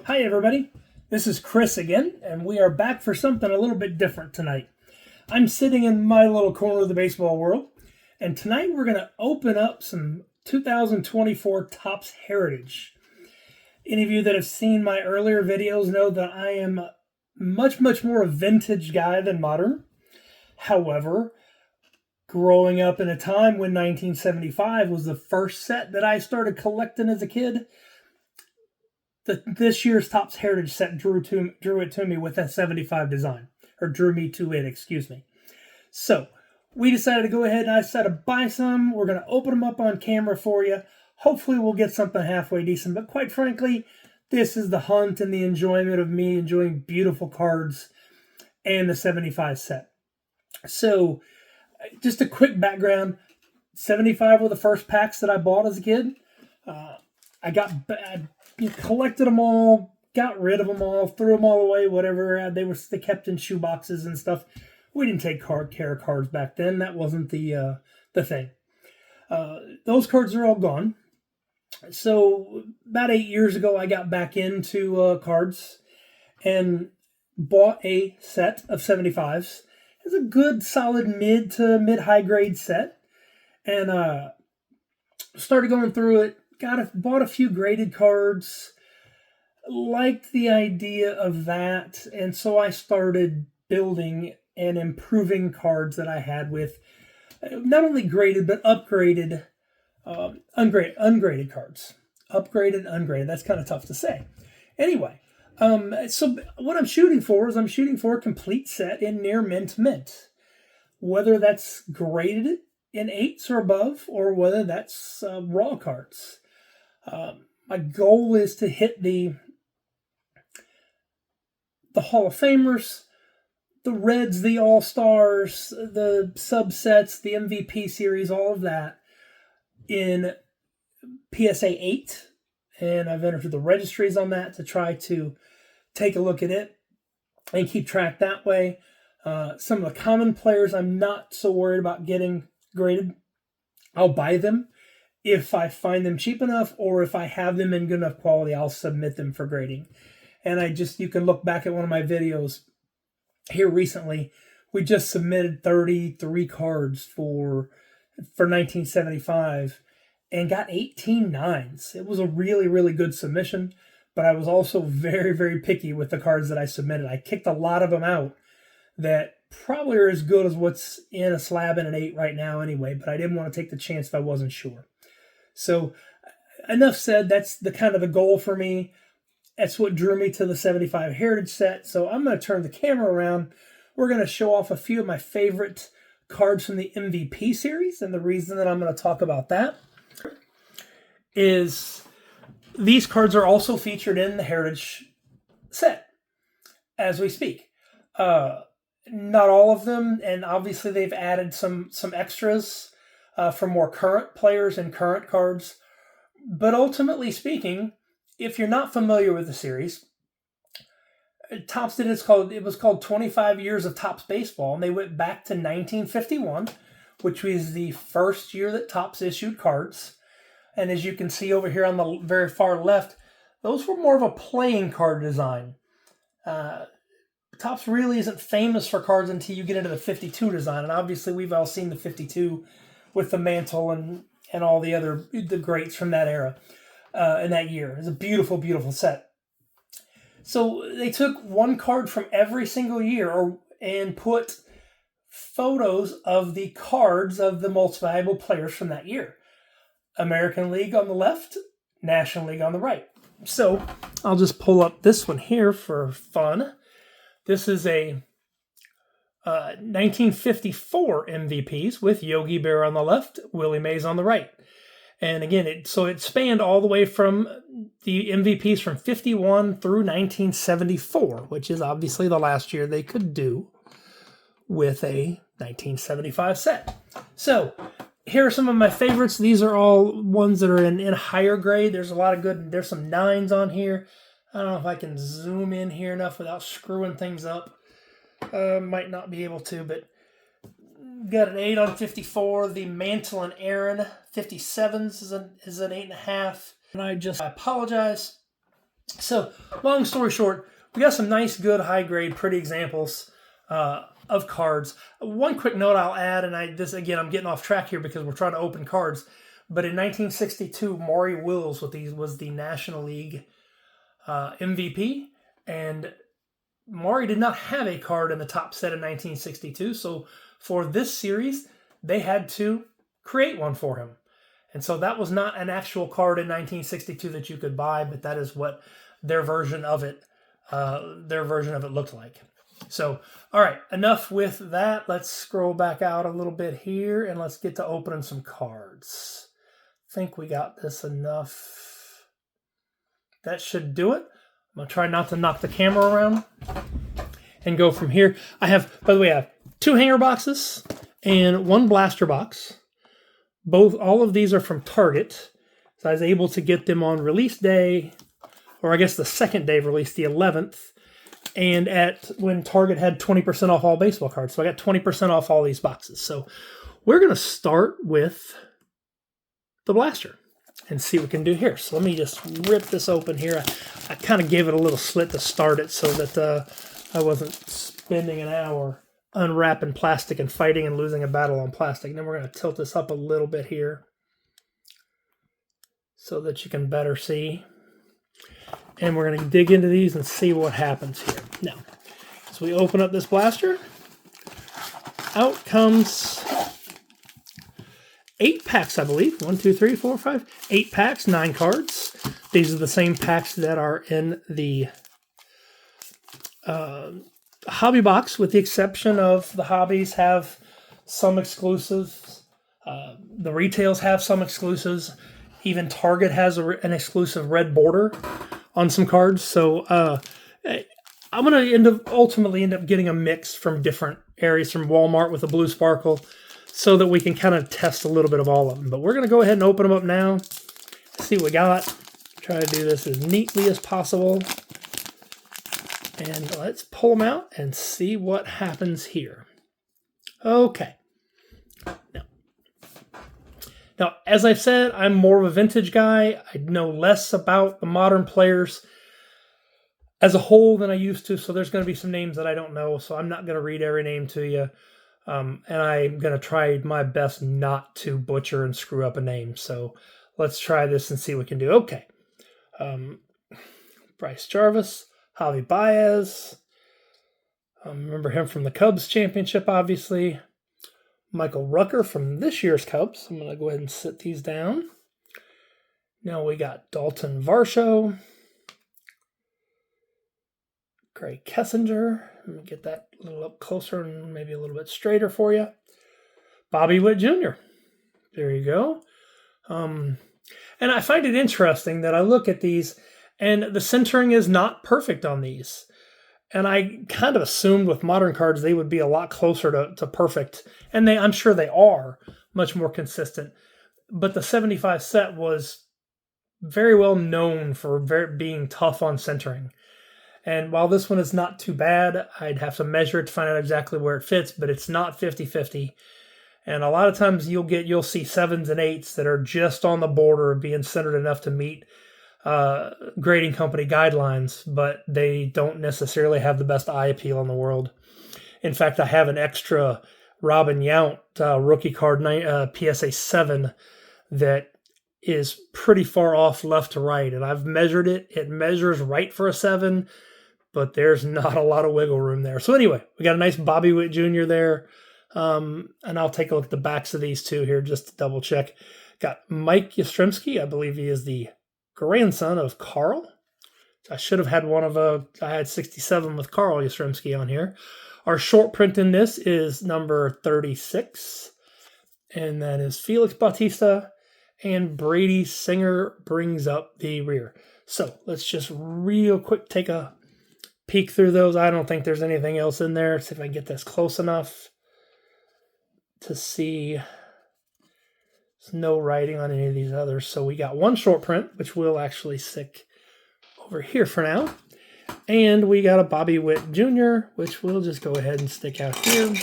Hi everybody, this is Chris again, and we are back for something a little bit different tonight. I'm sitting in my little corner of the baseball world, and tonight we're going to open up some 2024 Topps Heritage. Any of you that have seen my earlier videos know that I am much more a vintage guy than modern. However, growing up in a time when 1975 was the first set that I started collecting as a kid, this year's Topps Heritage set drew it to me with a 75 design, or drew me to it, excuse me. So we decided to go ahead and I decided to buy some. We're going to open them up on camera for you. Hopefully we'll get something halfway decent, but quite frankly, this is the hunt and the enjoyment of me enjoying beautiful cards and the 75 set. So just a quick background, 75 were the first packs that I bought as a kid. I collected them all, got rid of them all, threw them all away, whatever. They kept in shoe boxes and stuff. We didn't take care of cards back then. That wasn't the thing. Those cards are all gone. So about 8 years ago, I got back into cards and bought a set of 75s. It's a good, solid mid to mid-high grade set. And started going through it. Bought a few graded cards. Liked the idea of that. And so I started building and improving cards that I had with not only graded, but upgraded, ungraded cards. Upgraded, ungraded. That's kind of tough to say. Anyway, so what I'm shooting for is a complete set in near mint to mint. Whether that's graded in 8s or above, or whether that's raw cards. My goal is to hit the Hall of Famers, the Reds, the All-Stars, the subsets, the MVP series, all of that in PSA 8. And I've entered the registries on that to try to take a look at it and keep track that way. Some of the common players I'm not so worried about getting graded. I'll buy them. If I find them cheap enough, or if I have them in good enough quality, I'll submit them for grading. And you can look back at one of my videos here recently. We just submitted 33 cards for 1975 and got 18 9s. It was a really good submission, but I was also very picky with the cards that I submitted. I kicked a lot of them out that probably are as good as what's in a slab in an 8 right now anyway, but I didn't want to take the chance if I wasn't sure. So enough said, that's the kind of the goal for me. That's what drew me to the 75 Heritage set. So I'm going to turn the camera around. We're going to show off a few of my favorite cards from the MVP series. And the reason that I'm going to talk about that is these cards are also featured in the Heritage set as we speak. Not all of them, and obviously they've added some extras for more current players and current cards. But ultimately speaking, if you're not familiar with the series, Topps it was called 25 Years of Topps Baseball, and they went back to 1951, which was the first year that Topps issued cards. And as you can see over here on the very far left, those were more of a playing card design. Topps really isn't famous for cards until you get into the 52 design, and obviously we've all seen the 52 with the mantle and all the greats from that era in that year. It's a beautiful set. So they took one card from every single year and put photos of the cards of the most valuable players from that year. American League on the left, National League on the right. So I'll just pull up this one here for fun. This is a 1954 MVPs with Yogi Berra on the left, Willie Mays on the right. And again, it spanned all the way from the MVPs from 51 through 1974, which is obviously the last year they could do with a 1975 set. So here are some of my favorites. These are all ones that are in higher grade. There's a lot of good. There's some 9s on here. I don't know if I can zoom in here enough without screwing things up. Might not be able to, but got an 8 on 54. The Mantle and Aaron 57s is an 8.5. And I apologize. So, long story short, we got some nice, good, high-grade, pretty examples of cards. One quick note I'll add, and I'm getting off track here because we're trying to open cards. But in 1962, Maury Wills was the National League MVP, and Maury did not have a card in the top set in 1962. So for this series, they had to create one for him. And so that was not an actual card in 1962 that you could buy, but that is what their version of it looked like. So, all right, enough with that. Let's scroll back out a little bit here, and let's get to opening some cards. I think we got this enough. That should do it. I'm going to try not to knock the camera around and go from here. I have 2 hanger boxes and 1 blaster box. All of these are from Target. So I was able to get them on release day, or I guess the second day of release, the 11th, and when Target had 20% off all baseball cards. So I got 20% off all these boxes. So we're going to start with the blaster and see what we can do here. So let me just rip this open here. I kind of gave it a little slit to start it so that I wasn't spending an hour unwrapping plastic and fighting and losing a battle on plastic. And then we're going to tilt this up a little bit here so that you can better see. And we're going to dig into these and see what happens here. Now, as we open up this blaster, out comes 8 packs, I believe. 1, 2, 3, 4, 5. 8 packs, 9 cards. These are the same packs that are in the hobby box, with the exception of the hobbies have some exclusives. The retails have some exclusives. Even Target has an exclusive red border on some cards. So I'm going to ultimately end up getting a mix from different areas, from Walmart with a blue sparkle, so that we can kind of test a little bit of all of them. But we're going to go ahead and open them up now, see what we got. Try to do this as neatly as possible. And let's pull them out and see what happens here. Okay. Now, as I've said, I'm more of a vintage guy. I know less about the modern players as a whole than I used to, so there's going to be some names that I don't know, so I'm not going to read every name to you. And I'm going to try my best not to butcher and screw up a name. So let's try this and see what we can do. Okay. Bryce Jarvis, Javi Baez. Remember him from the Cubs championship, obviously. Michael Rucker from this year's Cubs. I'm going to go ahead and sit these down. Now we got Dalton Varsho. Craig Kessinger. Let me get that a little up closer and maybe a little bit straighter for you. Bobby Witt Jr. There you go. And I find it interesting that I look at these and the centering is not perfect on these. And I kind of assumed with modern cards they would be a lot closer to perfect. And I'm sure they are much more consistent. But the 75 set was very well known for being tough on centering. And while this one is not too bad, I'd have to measure it to find out exactly where it fits, but it's not 50-50. And a lot of times you'll see 7s and 8s that are just on the border of being centered enough to meet grading company guidelines, but they don't necessarily have the best eye appeal in the world. In fact, I have an extra Robin Yount rookie card PSA 7 that is pretty far off left to right, and I've measured it. It measures right for a 7, but there's not a lot of wiggle room there. So anyway, we got a nice Bobby Witt Jr. there, and I'll take a look at the backs of these two here just to double check. Got Mike Yastrzemski. I believe he is the grandson of Carl. I should have had I had 67 with Carl Yastrzemski on here. Our short print in this is number 36, and that is Felix Bautista, and Brady Singer brings up the rear. So let's just real quick take a peek through those. I don't think there's anything else in there. See if I can get this close enough to see. There's no writing on any of these others. So we got one short print, which we'll actually stick over here for now. And we got a Bobby Witt Jr., which we'll just go ahead and stick out here.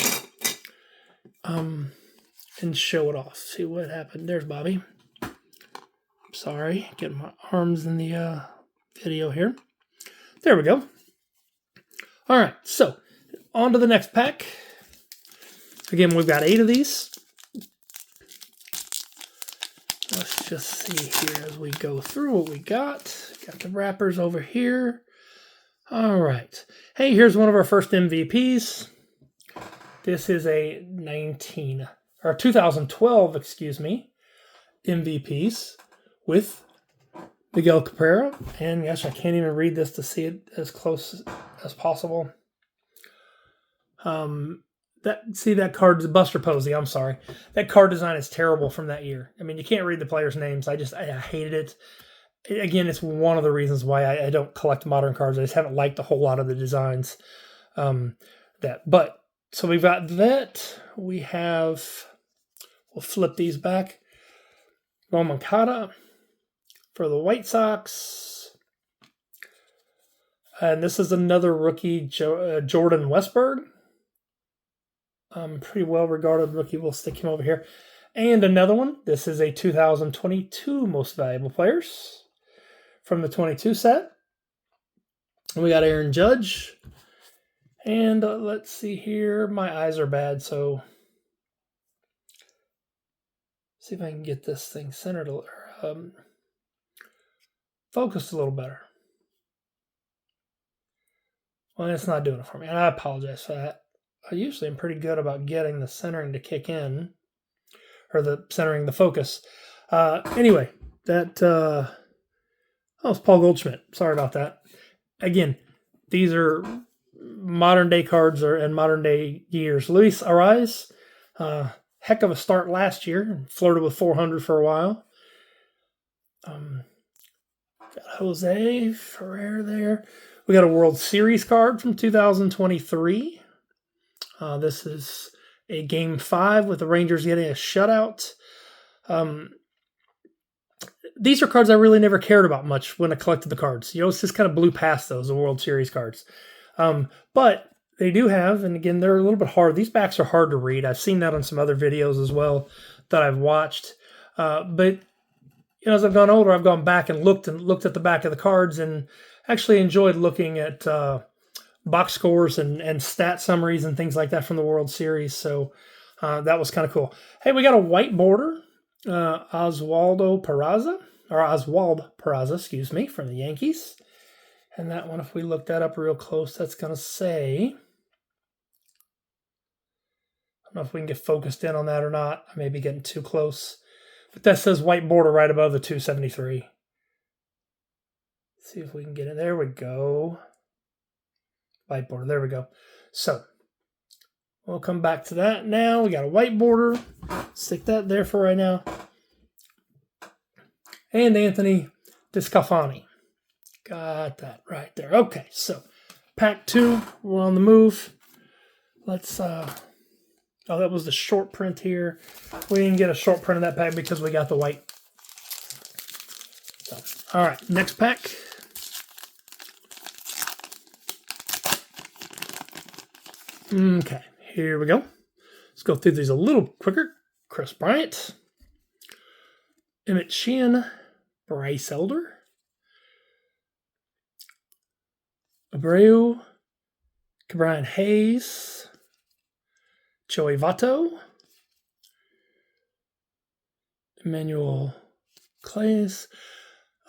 And show it off. See what happened. There's Bobby. Sorry, getting my arms in the video here. There we go. All right, so on to the next pack. Again, we've got 8 of these. Let's just see here as we go through what we got. Got the wrappers over here. All right. Hey, here's one of our first MVPs. This is a 2012, excuse me, MVPs with Miguel Cabrera. And gosh, I can't even read this to see it as close as possible. That card's Buster Posey. I'm sorry. That card design is terrible from that year. I mean, you can't read the players' names. I hated it. Again, it's one of the reasons why I don't collect modern cards. I just haven't liked a whole lot of the designs. So we've got that. We have, we'll flip these back. Moncada for the White Sox. And this is another rookie, Jordan Westburg. Pretty well-regarded rookie. We'll stick him over here. And another one. This is a 2022 Most Valuable Players from the 22 set. We got Aaron Judge. And let's see here. My eyes are bad, so see if I can get this thing centered or focused a little better. Well, it's not doing it for me, and I apologize for that. I usually am pretty good about getting the centering to kick in, or the centering the focus. Anyway, that it's Paul Goldschmidt. Sorry about that. Again, these are modern day cards and modern day years. Luis Arraez, heck of a start last year, flirted with 400 for a while. Got Jose Ferrer there. We got a World Series card from 2023. This is a Game 5 with the Rangers getting a shutout. These are cards I really never cared about much when I collected the cards. It's just kind of blew past those, the World Series cards. But they do have, and again, they're a little bit hard. These backs are hard to read. I've seen that on some other videos as well that I've watched. But as I've gone older, I've gone back and looked at the back of the cards and actually enjoyed looking at box scores and stat summaries and things like that from the World Series. So that was kind of cool. Hey, we got a white border, Oswald Peraza, excuse me, from the Yankees. And that one, if we look that up real close, that's going to say, I don't know if we can get focused in on that or not. I may be getting too close. But that says white border right above the 273. Let's see if we can get it. There we go. White border. There we go. So we'll come back to that now. We got a white border. Stick that there for right now. And Anthony DeSclafani. Got that right there. Okay, so pack 2. We're on the move. Let's that was the short print here. We didn't get a short print of that pack because we got the white. So, all right, next pack. Okay, here we go. Let's go through these a little quicker. Chris Bryant, Emmett Sheehan, Bryce Elder, Abreu, Cabrian Hayes, Joey Votto, Emmanuel Clays,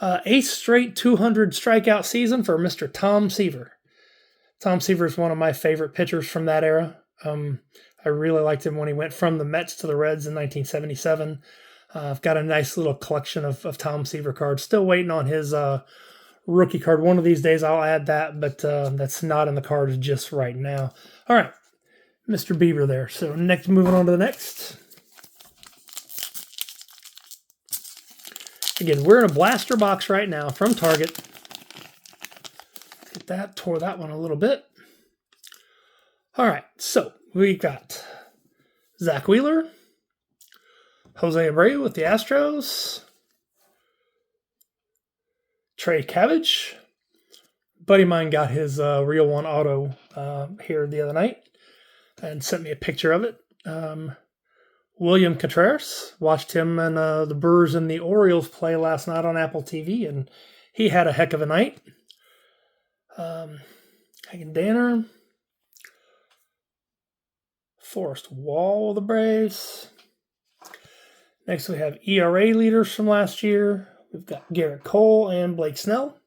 8th straight 200 strikeout season for Mr. Tom Seaver. Tom Seaver is one of my favorite pitchers from that era. I really liked him when he went from the Mets to the Reds in 1977. I've got a nice little collection of Tom Seaver cards. Still waiting on his rookie card. One of these days I'll add that, but that's not in the cards just right now. All right, Mr. Bieber there. So next, moving on to the next. Again, we're in a blaster box right now from Target. Get that, tore that one a little bit. All right, so we got Zach Wheeler, Jose Abreu with the Astros, Trey Cabbage. Buddy of mine got his Real One auto here the other night and sent me a picture of it. William Contreras, watched him and the Brewers and the Orioles play last night on Apple TV, and He had a heck of a night. Hagen Danner. Forrest Wall of the Braves. Next we have ERA leaders from last year. We've got Garrett Cole and Blake Snell.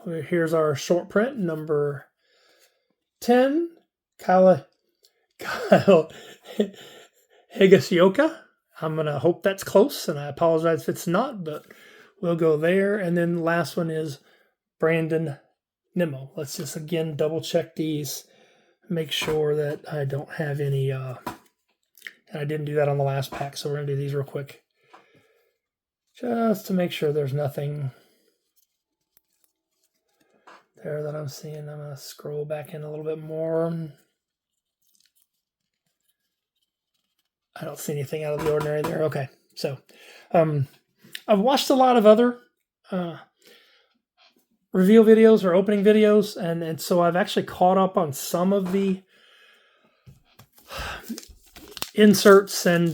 Here's our short print, number 10, Kyle Higashioka. I'm going to hope that's close, and I apologize if it's not, but we'll go there. And then the last one is Brandon Nimmo. Let's just, again, double-check these, make sure that I don't have any, and I didn't do that on the last pack, so we're going to do these real quick. Just to make sure there's nothing there that I'm seeing. I'm going to scroll back in a little bit more. I don't see anything out of the ordinary there. Okay, so I've watched a lot of other reveal videos or opening videos, and so I've actually caught up on some of the inserts and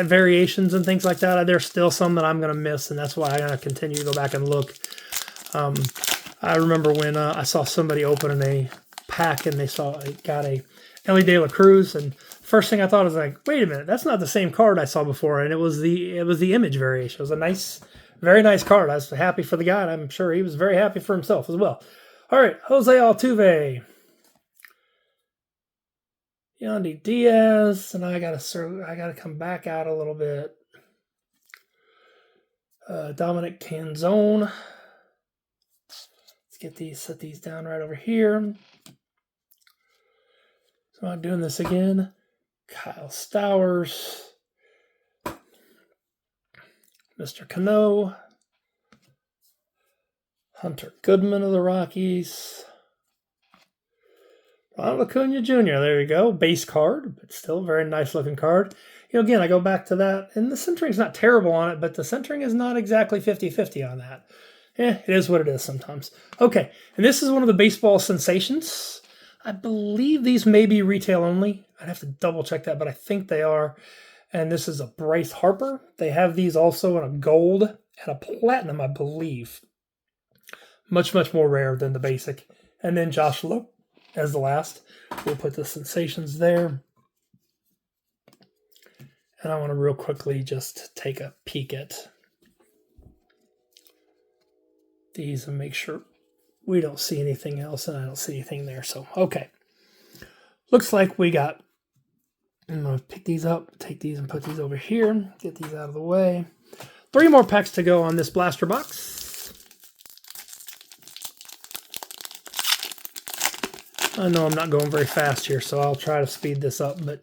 variations and things like that. There's still some that I'm going to miss, and that's why I'm going to continue to go back and look. I remember when I saw somebody opening a pack and they got a Elly De La Cruz, and first thing I thought was like, wait a minute, that's not the same card I saw before, and it was the image variation. It was a nice, very nice card. I was happy for the guy, and I'm sure he was very happy for himself as well. All right, Jose Altuve, Yandy Diaz, and I gotta come back out a little bit. Dominic Canzone. Set these down right over here. So I'm doing this again. Kyle Stowers. Mr. Cano. Hunter Goodman of the Rockies. Ronald Acuna Jr. There you go. Base card, but still a very nice looking card. Again, I go back to that, and the centering's not terrible on it, but the centering is not exactly 50-50 on that. It is what it is sometimes. Okay, and this is one of the baseball sensations. I believe these may be retail only. I'd have to double check that, but I think they are. And this is a Bryce Harper. They have these also in a gold and a platinum, I believe. Much, much more rare than the basic. And then Josh Lowe as the last. We'll put the sensations there. And I want to real quickly just take a peek at these and make sure we don't see anything else, and I don't see anything there. So, okay. Looks like we got, I'm going to pick these up, take these and put these over here, get these out of the way. 3 more packs to go on this blaster box. I know I'm not going very fast here, so I'll try to speed this up, but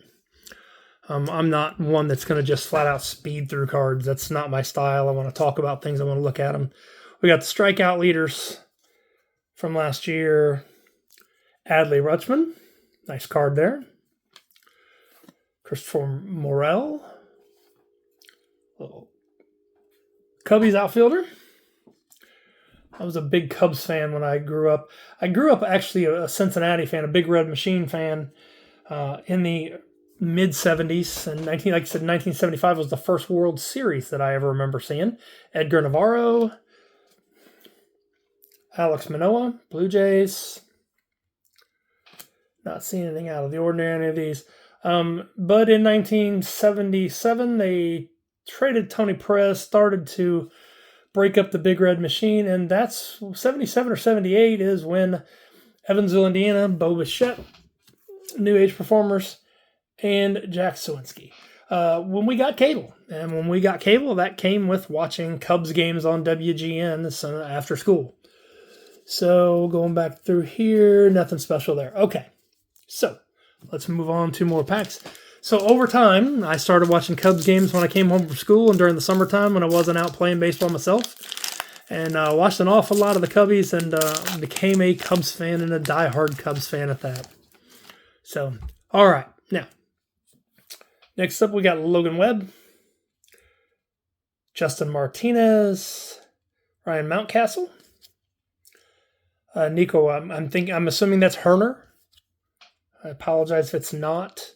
I'm not one that's going to just flat out speed through cards. That's not my style. I want to talk about things. I want to look at them. We got the strikeout leaders from last year. Adley Rutschman. Nice card there. Christopher Morel. Little Cubbies outfielder. I was a big Cubs fan when I grew up. I grew up actually a Cincinnati fan, a Big Red Machine fan in the mid-'70s. And like I said, 1975 was the first World Series that I ever remember seeing. Edgar Navarro. Alex Manoah, Blue Jays. Not seeing anything out of the ordinary, any of these. But in 1977, they traded Tony Perez, started to break up the Big Red Machine, and that's 77 or 78 is when Evansville, Indiana, Bo Bichette, New Age Performers, and Jack Sawinski. When we got cable, and when we got cable, that came with watching Cubs games on WGN after school. So going back through here, nothing special there. Okay, so let's move on to more packs. So over time, I started watching Cubs games when I came home from school and during the summertime when I wasn't out playing baseball myself. And watched an awful lot of the Cubbies and became a Cubs fan and a diehard Cubs fan at that. So, all right. Now, next up we got Logan Webb, Justin Martinez, Ryan Mountcastle. Nico, I'm assuming that's Herner. I apologize if it's not.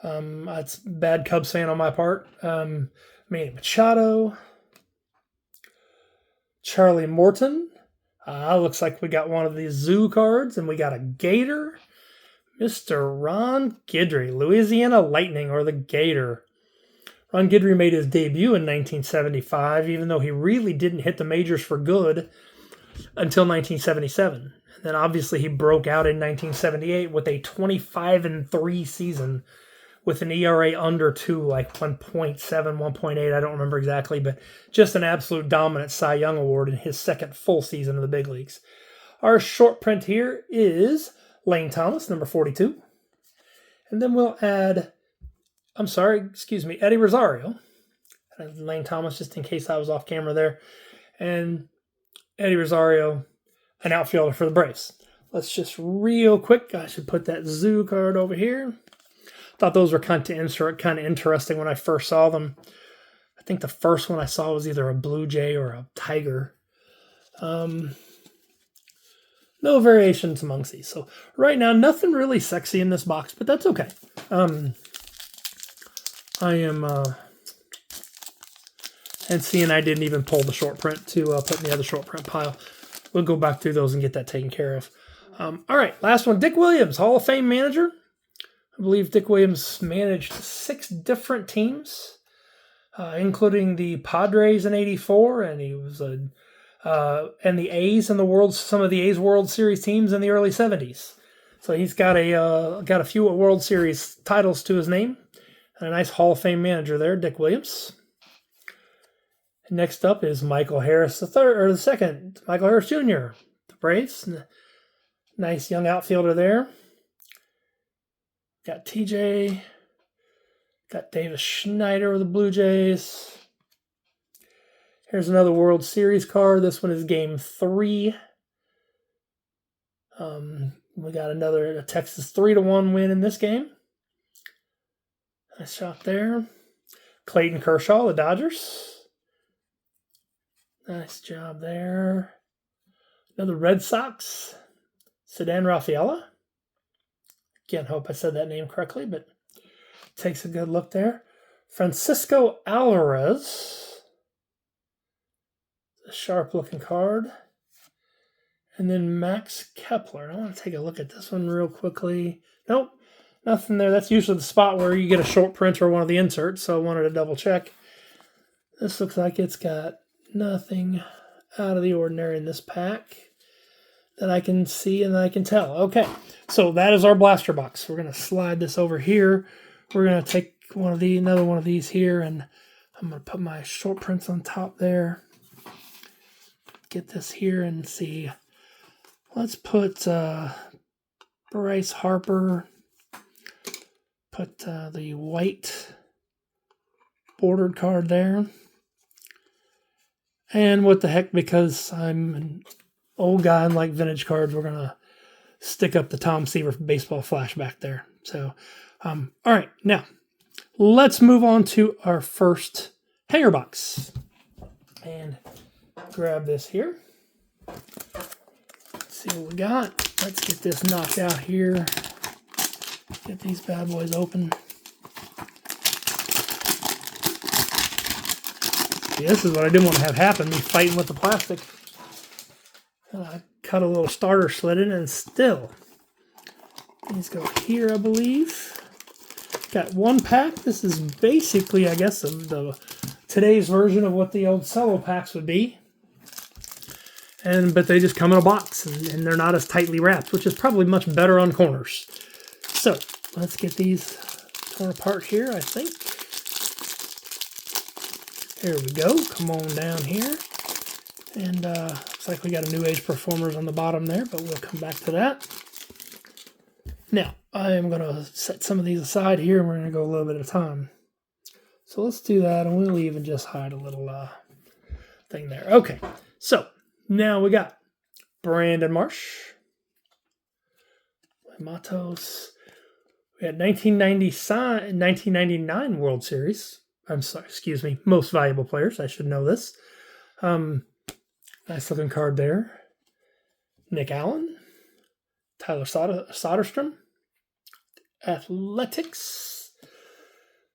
That's bad Cubs fan on my part. Manny Machado. Charlie Morton. Looks like we got one of these zoo cards, and we got a Gator. Mr. Ron Guidry, Louisiana Lightning, or the Gator. Ron Guidry made his debut in 1975, even though he really didn't hit the majors for good until 1977. And then obviously he broke out in 1978 with a 25-3 season with an ERA under 2, like 1.7, 1.8, I don't remember exactly, but just an absolute dominant Cy Young Award in his second full season in the big leagues. Our short print here is Lane Thomas, number 42. And then we'll add, Eddie Rosario. Lane Thomas, just in case I was off camera there. And Eddie Rosario, an outfielder for the Braves. Let's just real quick, I should put that zoo card over here. Thought those were kind of interesting when I first saw them. I think the first one I saw was either a Blue Jay or a Tiger. No variations amongst these. So right now, nothing really sexy in this box, but that's okay. I am, and seeing I didn't even pull the short print to put in the other short print pile. We'll go back through those and get that taken care of. All right, last one, Dick Williams, Hall of Fame manager. I believe Dick Williams managed 6 different teams, including the Padres in '84, and he was and the A's in some of the A's World Series teams in the early '70s. So he's got a few World Series titles to his name, and a nice Hall of Fame manager there, Dick Williams. Next up is Michael Harris II, Michael Harris Jr., the Braves. Nice young outfielder there. Got TJ. Got Davis Schneider with the Blue Jays. Here's another World Series card. This one is Game 3. We got a Texas 3-1 win in this game. Nice shot there. Clayton Kershaw, the Dodgers. Nice job there. Another Red Sox. Ceddanne Rafaela. Again, hope I said that name correctly, but takes a good look there. Francisco Alvarez. A sharp-looking card. And then Max Kepler. I want to take a look at this one real quickly. Nope, nothing there. That's usually the spot where you get a short print or one of the inserts, so I wanted to double check. This looks like it's got nothing out of the ordinary in this pack that I can see and that I can tell. Okay, so that is our blaster box. We're going to slide this over here. We're going to take another one of these here, and I'm going to put my short prints on top there. Get this here and see. Let's put Bryce Harper. Put the white bordered card there. And what the heck, because I'm an old guy and like vintage cards, we're going to stick up the Tom Seaver baseball flashback there. So, all right, now let's move on to our first hanger box. And grab this here. Let's see what we got. Let's get this knocked out here. Get these bad boys open. See, this is what I didn't want to have happen, me fighting with the plastic. I cut a little starter slit in, and still. These go here, I believe. Got one pack. This is basically, I guess, today's version of what the old cello packs would be. But they just come in a box, and they're not as tightly wrapped, which is probably much better on corners. So, let's get these torn apart here, I think. There we go. Come on down here. And looks like we got a New Age Performers on the bottom there, but we'll come back to that. Now, I am going to set some of these aside here, and we're going to go a little bit at a time. So let's do that, and we'll even just hide a little thing there. Okay, so now we got Brandon Marsh, Matos. We had 1999 World Series. Most valuable players. I should know this. Nice looking card there. Nick Allen, Tyler Soderstrom, Athletics.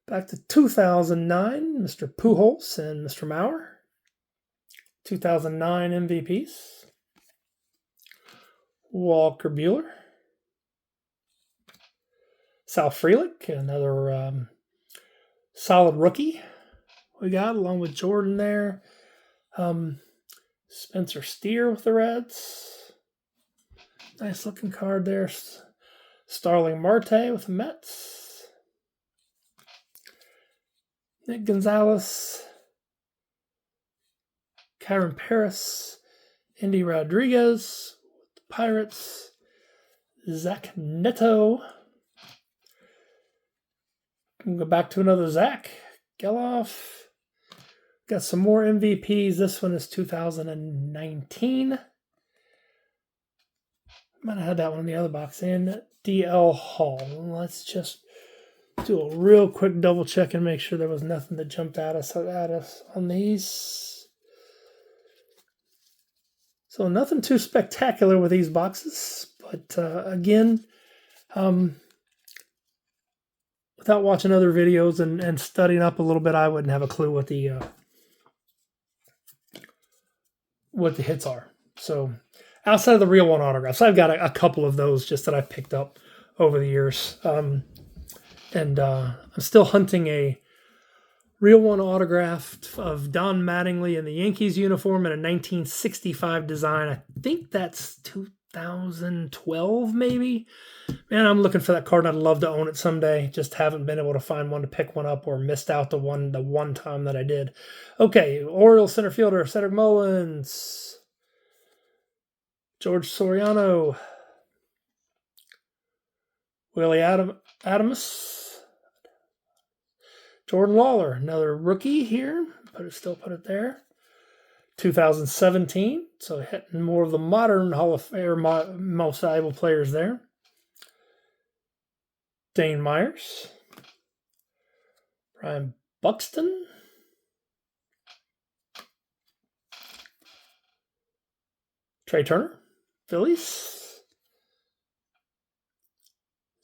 Back to 2009, Mr. Pujols and Mr. Mauer. 2009 MVPs. Walker Buehler. Sal Frelick, another solid rookie we got, along with Jordan there. Spencer Steer with the Reds. Nice looking card there. Starling Marte with the Mets. Nick Gonzalez. Kyron Paris. Indy Rodriguez with the Pirates. Zach Neto. We'll go back to another Zach Geloff. Got some more MVPs. This one is 2019. Might have had that one in the other box. And DL Hall. Let's just do a real quick double check and make sure there was nothing that jumped at us on these. So nothing too spectacular with these boxes. But again, without watching other videos and studying up a little bit, I wouldn't have a clue what the hits are. So outside of the real one autographs, I've got a couple of those just that I've picked up over the years. I'm still hunting a real one autograph of Don Mattingly in the Yankees uniform in a 1965 design. I think that's 2012 maybe. Man, I'm looking for that card and I'd love to own it someday. Just haven't been able to find one to pick one up or missed out the one time that I did. Okay, Orioles center fielder Cedric Mullins. George Soriano. Willie Adames. Jordan Lawler, another rookie here. Still put it there. 2017, so hitting more of the modern Hall of Fame, most valuable players there. Dane Myers. Brian Buxton. Trey Turner, Phillies.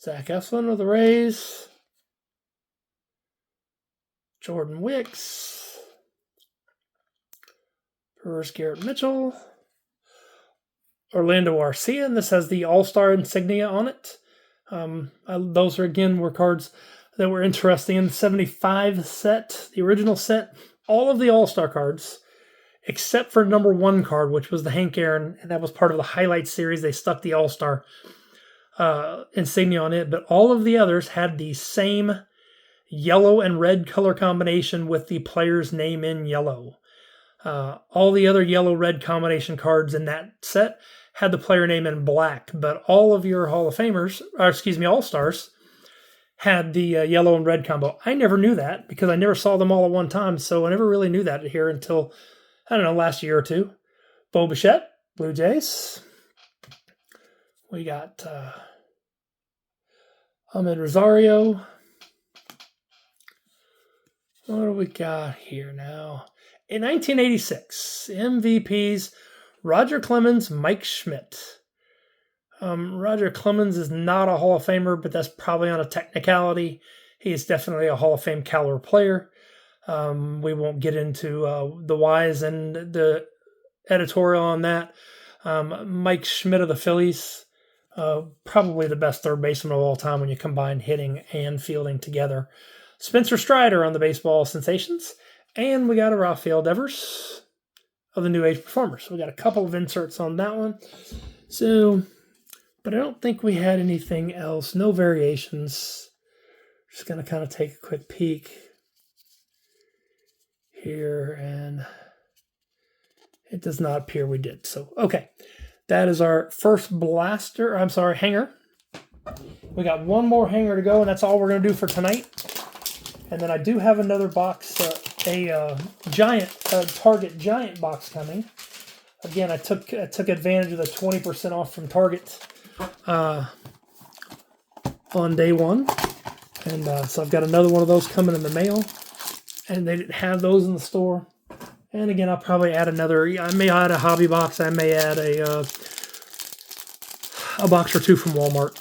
Zach Eflin of the Rays. Jordan Wicks. Brewers Garrett Mitchell. Orlando Arcia, and this has the All-Star insignia on it. Those were cards that were interesting in the 75 set, the original set. All of the All-Star cards, except for number 1 card, which was the Hank Aaron, and that was part of the highlight series. They stuck the All-Star insignia on it, but all of the others had the same yellow and red color combination with the player's name in yellow. All the other yellow-red combination cards in that set had the player name in black, but all of your Hall of Famers, All-Stars, had the yellow and red combo. I never knew that because I never saw them all at one time, so I never really knew that here until, last year or two. Bo Bichette, Blue Jays. We got Ahmed Rosario. What do we got here now? In 1986, MVPs, Roger Clemens, Mike Schmidt. Roger Clemens is not a Hall of Famer, but that's probably on a technicality. He is definitely a Hall of Fame caliber player. We won't get into the whys and the editorial on that. Mike Schmidt of the Phillies, probably the best third baseman of all time when you combine hitting and fielding together. Spencer Strider on the Baseball Sensations. And we got a Rafael Devers of the New Age Performers. So we got a couple of inserts on that one. So, but I don't think we had anything else. No variations. Just going to kind of take a quick peek here. And it does not appear we did. So, okay. That is our first hanger. We got one more hanger to go, and that's all we're going to do for tonight. And then I do have another box, a Target Giant box coming. Again, I took advantage of the 20% off from Target on day one. And so I've got another one of those coming in the mail. And they didn't have those in the store. And again, I'll probably add another. I may add a hobby box. I may add a box or two from Walmart.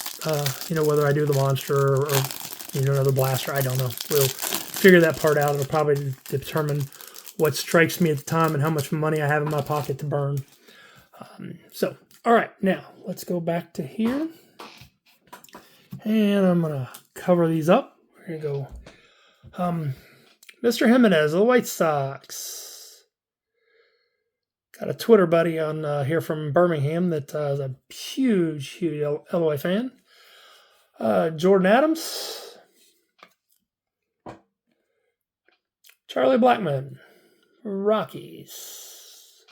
Whether I do the monster or another blaster, I don't know. We'll figure that part out. It'll probably determine what strikes me at the time and how much money I have in my pocket to burn. So, all right, now let's go back to here. And I'm going to cover these up. We're going to go Mr. Jimenez of the White Sox. Got a Twitter buddy on here from Birmingham that is a huge Eloy fan. Jordan Adams. Charlie Blackman. Rockies.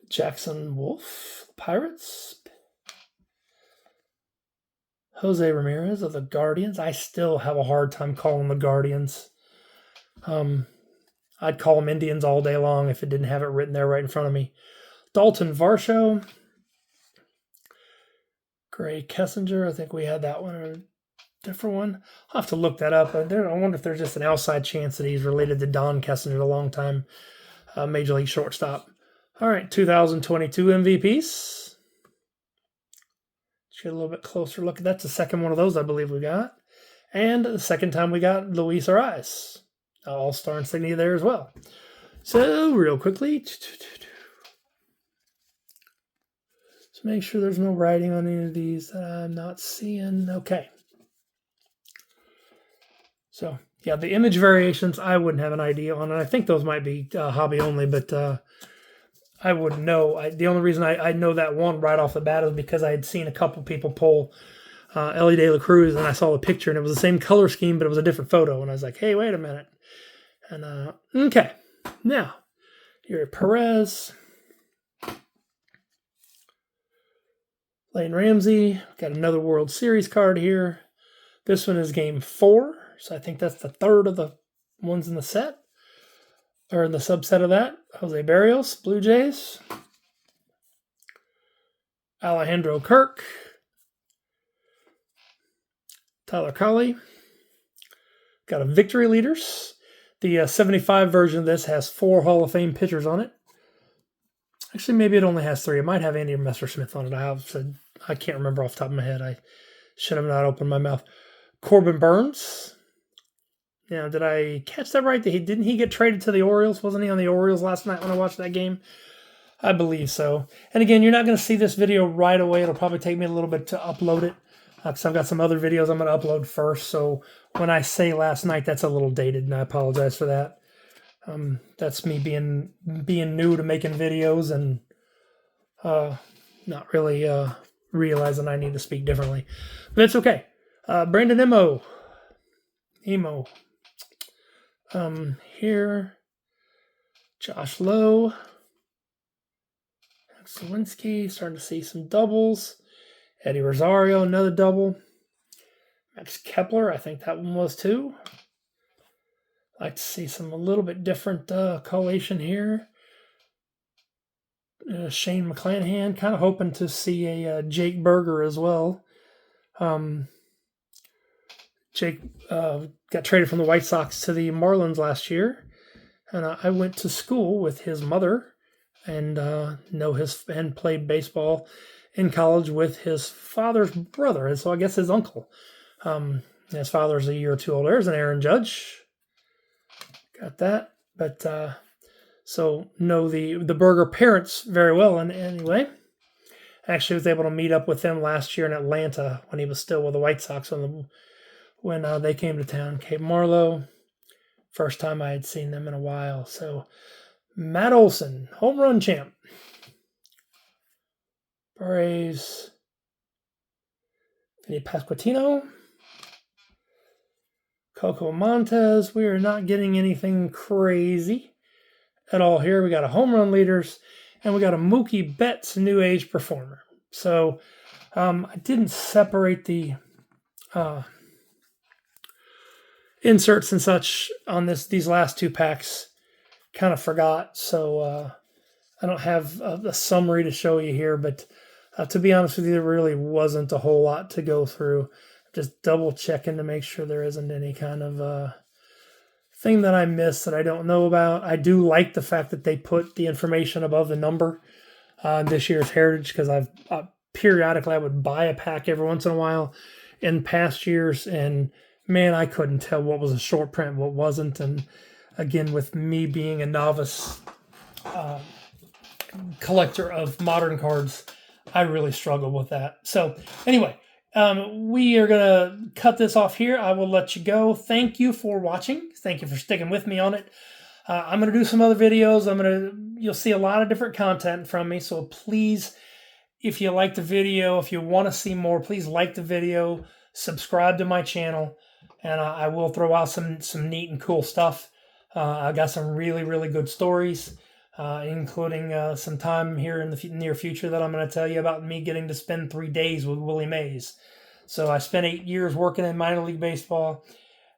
Jackson Wolf. Pirates. Jose Ramirez of the Guardians. I still have a hard time calling the Guardians. I'd call them Indians all day long if it didn't have it written there right in front of me. Dalton Varsho. Gray Kessinger. I think we had that one. A different one. I'll have to look that up. I wonder if there's just an outside chance that he's related to Don Kessinger, the longtime Major League shortstop. All right, 2022 MVPs. Get a little bit closer look. That's the second one of those I believe we got. And the second time we got Luis Ariz. All-Star insignia there as well. So, real quickly. Let's make sure there's no writing on any of these that I'm not seeing. Okay. So, yeah, the image variations, I wouldn't have an idea on. And I think those might be hobby only, but I wouldn't know. The only reason I know that one right off the bat is because I had seen a couple people pull Ellie De La Cruz, and I saw the picture, and it was the same color scheme, but it was a different photo. And I was like, hey, wait a minute. And, okay. Now, here, Perez. Lane Ramsey. Got another World Series card here. This one is game 4, so I think that's the third of the ones in the set. Or in the subset of that, Jose Berrios, Blue Jays. Alejandro Kirk. Tyler Colley. Got a Victory Leaders. The 75 version of this has 4 Hall of Fame pitchers on it. Actually, maybe it only has 3. It might have Andy Messersmith on it. I can't remember off the top of my head. I should have not opened my mouth. Corbin Burns. Now, did I catch that right? Didn't he get traded to the Orioles? Wasn't he on the Orioles last night when I watched that game? I believe so. And again, you're not going to see this video right away. It'll probably take me a little bit to upload it because I've got some other videos I'm going to upload first. So when I say last night, that's a little dated, and I apologize for that. That's me being new to making videos and not really realizing I need to speak differently. But it's okay. Brandon Emo. Here, Josh Lowe, Sawinski, starting to see some doubles. Eddie Rosario, another double. Max Kepler, I think that one was too. Like to see some a little bit different collation here. Shane McClanahan, kind of hoping to see a Jake Berger as well. Jake got traded from the White Sox to the Marlins last year, and I went to school with his mother, and and played baseball in college with his father's brother, and so I guess his uncle. His father's a year or two older. There's an Aaron Judge. Got that, but so know the Berger parents very well. And anyway, actually was able to meet up with them last year in Atlanta when he was still with the White Sox when they came to town. Cape Marlowe, first time I had seen them in a while. So Matt Olson, home run champ. Braves. Vinny Pasquantino. Coco Montes. We are not getting anything crazy at all here. We got a home run leaders, and we got a Mookie Betts new age performer. So I didn't separate the inserts and such on these last 2 packs. Kind of forgot, so I don't have a summary to show you here, but to be honest with you, there really wasn't a whole lot to go through. Just double checking to make sure there isn't any kind of thing that I missed that I don't know about. I do like the fact that they put the information above the number on this year's Heritage, because I've periodically I would buy a pack every once in a while in past years, and man, I couldn't tell what was a short print, what wasn't, and Again, with me being a novice collector of modern cards, I really struggle with that. So anyway, we are going to cut this off here. I will let you go. Thank you for watching. Thank you for sticking with me on it. I'm going to do some other videos. You'll see a lot of different content from me. So please, if you like the video, if you want to see more, please like the video, subscribe to my channel, and I will throw out some neat and cool stuff. I got some really, really good stories, including some time here in the near future that I'm going to tell you about me getting to spend 3 days with Willie Mays. So I spent 8 years working in minor league baseball,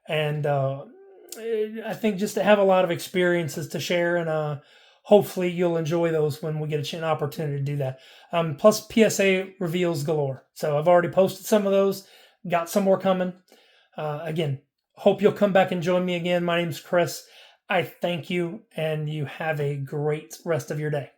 and I think just to have a lot of experiences to share, and hopefully you'll enjoy those when we get an opportunity to do that. Plus PSA reveals galore. So I've already posted some of those, got some more coming. Again, hope you'll come back and join me again. My name's Chris. I thank you, and you have a great rest of your day.